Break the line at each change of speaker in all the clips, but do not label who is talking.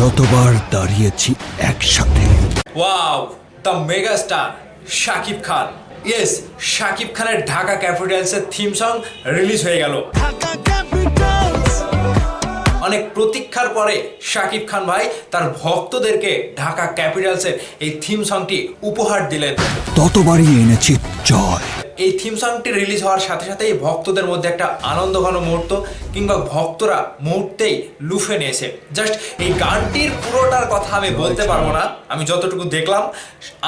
যতবার দাঁড়িয়েছি একসাথে।
Wow, the mega star Shakib Khan. Yes, Shakib খানের ঢাকা ক্যাপিটালসের থিম সং রিলিজ হয়ে গেল। অনেক প্রতীক্ষার পরে শাকিব খান ভাই তার ভক্তদেরকে ঢাকা ক্যাপিটালসের এই থিম সংটি উপহার দিলেন।
ততবারই এনেছি জয়।
এই থিম সংটি রিলিজ হওয়ার সাথে সাথেই ভক্তদের মধ্যে একটা আনন্দঘন মুহূর্ত কিংবা ভক্তরা মুহূর্তেই লুফে নিয়েছে। জাস্ট এই গানটির পুরোটার কথা আমি বলতে পারবো না, আমি যতটুকু দেখলাম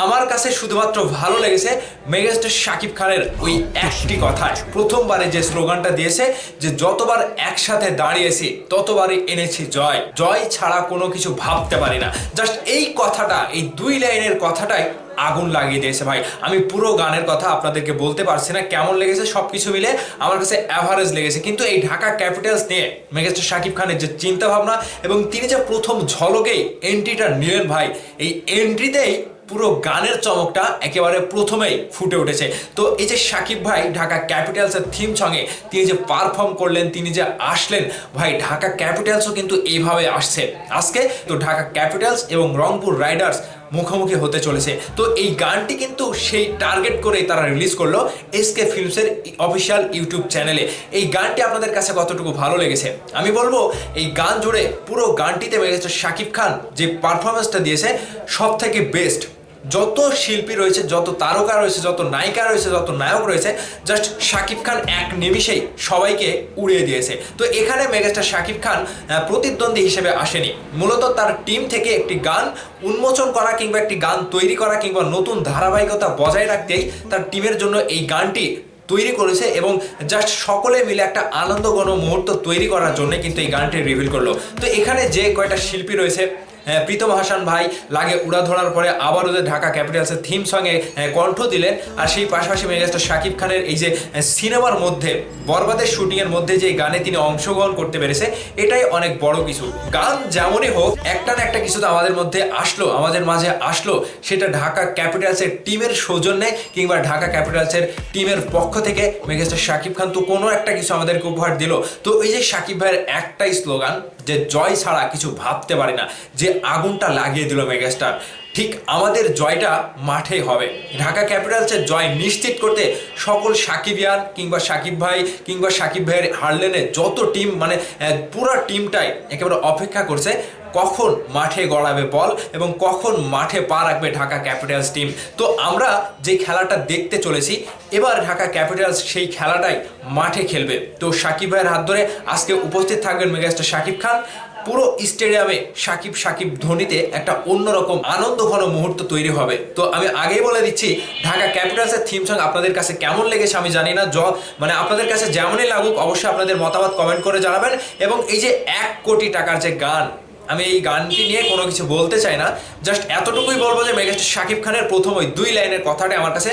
আমার কাছে শুধুমাত্র ভালো লেগেছে মেগাস্টার শাকিব খানের ওই একটি কথায়। প্রথমবারে যে স্লোগানটা দিয়েছে যে যতবার একসাথে দাঁড়িয়েছি ততবারই এনেছি জয়, জয় ছাড়া কোনো কিছু ভাবতে পারি না। জাস্ট এই কথাটা, এই দুই লাইনের কথাটাই আগুন লাগিয়ে দিয়েছে ভাই। আমি পুরো গানের কথা আপনাদেরকে বলতে পারছি না কেমন লেগেছে, সবকিছু মিলে আমার কাছে অ্যাভারেজ লেগেছে। কিন্তু এই ঢাকা ক্যাপিটালস নিয়ে মেগাস্টার শাকিব খানের যে চিন্তা ভাবনা এবং তিনি যে প্রথম ঝলকেই এন্ট্রিটা নিলেন ভাই, এই এন্ট্রিতেই পুরো গানের চমকটা একেবারে প্রথমেই ফুটে উঠেছে। তো এই যে শাকিব ভাই ঢাকা ক্যাপিটালসের থিম সঙ্গে তিনি যে পারফর্ম করলেন, তিনি যে আসলেন ভাই, ঢাকা ক্যাপিটালসও কিন্তু এইভাবে আসছে আজকে। তো ঢাকা ক্যাপিটালস এবং রংপুর রাইডার্স মুখোমুখি হতে চলেছে। তো এই গানটি কিন্তু সেই টার্গেট করেই তারা রিলিজ করলো এসকে ফিল্মসের অফিসিয়াল ইউটিউব চ্যানেলে। এই গানটি আপনাদের কাছে কতটুকু ভালো লেগেছে আমি বলবো, এই গান জুড়ে পুরো গানটিতে মেগাস্টার শাকিব খান যে পারফরমেন্সটা দিয়েছে সব থেকে বেস্ট। যত শিল্পী রয়েছে, যত তারকা রয়েছে, যত নায়িকা রয়েছে, যত নায়ক রয়েছে, জাস্ট শাকিব খান এক নিমিষেই সবাইকে উড়িয়ে দিয়েছে। তো এখানে মেগাস্টার শাকিব খান প্রতিদ্বন্দ্বী হিসেবে আসেনি, মূলত তার টিম থেকে একটি গান উন্মোচন করা কিংবা একটি গান তৈরি করা কিংবা নতুন ধারাবাহিকতা বজায় রাখতেই তার টিমের জন্য এই গানটি তৈরি করেছে এবং জাস্ট সকলে মিলে একটা আনন্দঘন মুহূর্ত তৈরি করার জন্য কিন্তু এই গানটি রিভিল করলো। তো এখানে যে কয়টা শিল্পী রয়েছে, প্রীতম হাসান ভাই লাগে উড়া ধরার পরে আবার ওদের ঢাকা ক্যাপিটালসের থিম সঙ্গে কণ্ঠ দিলেন। আর সেই পাশাপাশি মেগাস্টার শাকিব খানের এই যে সিনেমার মধ্যে বরবাদের শুটিংয়ের মধ্যে যে গানে তিনি অংশগ্রহণ করতে পেরেছে, এটাই অনেক বড় কিছু। গান যেমনই হোক, একটা না একটা কিছু তো আমাদের মধ্যে আসলো, আমাদের মাঝে আসলো, সেটা ঢাকা ক্যাপিটালসের টিমের সৌজন্যে কিংবা ঢাকা ক্যাপিটালসের টিমের পক্ষ থেকে মেগাস্টার শাকিব খান তো কোনো একটা কিছু আমাদেরকে উপহার দিল। তো এই যে শাকিব ভাইয়ের একটাই স্লোগান যে জয় ছাড়া কিছু ভাবতে পারি না, যে আগুনটা লাগিয়ে দিল মেগাস্টার, ঠিক আমাদের জয়টা মাঠে হবে। ঢাকা ক্যাপিটালসের জয় নিশ্চিত করতে সকল সাকিবিয়ান কিংবা শাকিব ভাই কিংবা শাকিব ভাইয়ের হারলেনে যত টিম, মানে পুরো টিমটাই একেবারে অপেক্ষা করছে কখন মাঠে গড়াবে বল এবং কখন মাঠে পা রাখবে ঢাকা ক্যাপিটালস টিম। তো আমরা যে খেলাটা দেখতে চলেছি এবার ঢাকা ক্যাপিটালস সেই খেলাটাই মাঠে খেলবে। তো শাকিব ভাইয়ের হাত ধরে আজকে উপস্থিত থাকবেন মেগাস্টার শাকিব খান। পুরো স্টেডিয়ামে শাকিব শাকিব ধ্বনিতে একটা অন্যরকম আনন্দঘন মুহূর্ত তৈরি হবে। তো আমি আগেই বলে দিচ্ছি, ঢাকা ক্যাপিটালসের থিম সং আপনাদের কাছে কেমন লেগেছে আমি জানি না, মানে আপনাদের কাছে যেমনই লাগুক অবশ্যই আপনাদের মতামত কমেন্ট করে জানাবেন। এবং এই যে 1 কোটি টাকার যে গান, আমি এই গানটি নিয়ে কোনো কিছু বলতে চাই না, জাস্ট এতটুকুই বলবো যে মেগাস্টার শাকিব খানের প্রথম ওই 2 লাইনের কথাটা আমার কাছে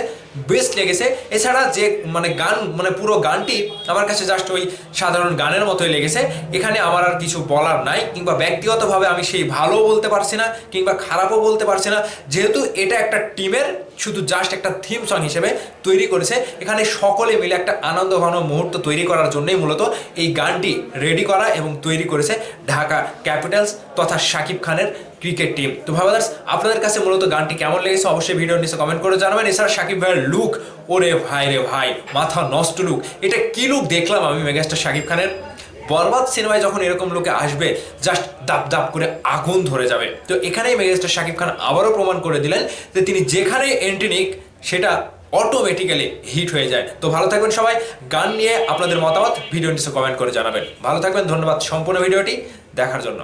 বেস্ট লেগেছে। এছাড়া যে মানে গান, মানে পুরো গানটি আমার কাছে জাস্ট ওই সাধারণ গানের মতোই লেগেছে। এখানে আমার আর কিছু বলার নাই, কিংবা ব্যক্তিগতভাবে আমি সেই ভালো বলতে পারছি না কিংবা খারাপও বলতে পারছি না, যেহেতু এটা একটা টিমের শুধু জাস্ট একটা থিম সং হিসেবে তৈরি করেছে। এখানে সকলে মিলে একটা আনন্দঘন মুহূর্ত তৈরি করার জন্যই মূলত এই গানটি রেডি করা এবং তৈরি করেছে ঢাকা ক্যাপিটালস তথা শাকিব খানের ক্রিকেট টিম। তো ভাইবাদার্স, আপনাদের কাছে মূলত গানটি কেমন লেগেছে অবশ্যই ভিডিওর নিচে কমেন্ট করে জানাবেন। এছাড়া শাকিব ভাইয়ের লুক, ওরে ভাই রে ভাই, মাথা নষ্ট লুক, এটা কি লুক দেখলাম আমি মেগাস্টার শাকিব খানের। বরবাদ সিনেমায় যখন এরকম লোকে আসবে জাস্ট দাপ দাপ করে আগুন ধরে যাবে। তো এখানেই মেগাস্টার শাকিব খান আবারও প্রমাণ করে দিলেন যে তিনি যেখানে এন্ট্রি নিক সেটা অটোমেটিক্যালি হিট হয়ে যায়। তো ভালো থাকবেন সবাই, গান নিয়ে আপনাদের মতামত ভিডিওর নিচে কমেন্ট করে জানাবেন। ভালো থাকবেন, ধন্যবাদ সম্পূর্ণ ভিডিওটি দেখার জন্য।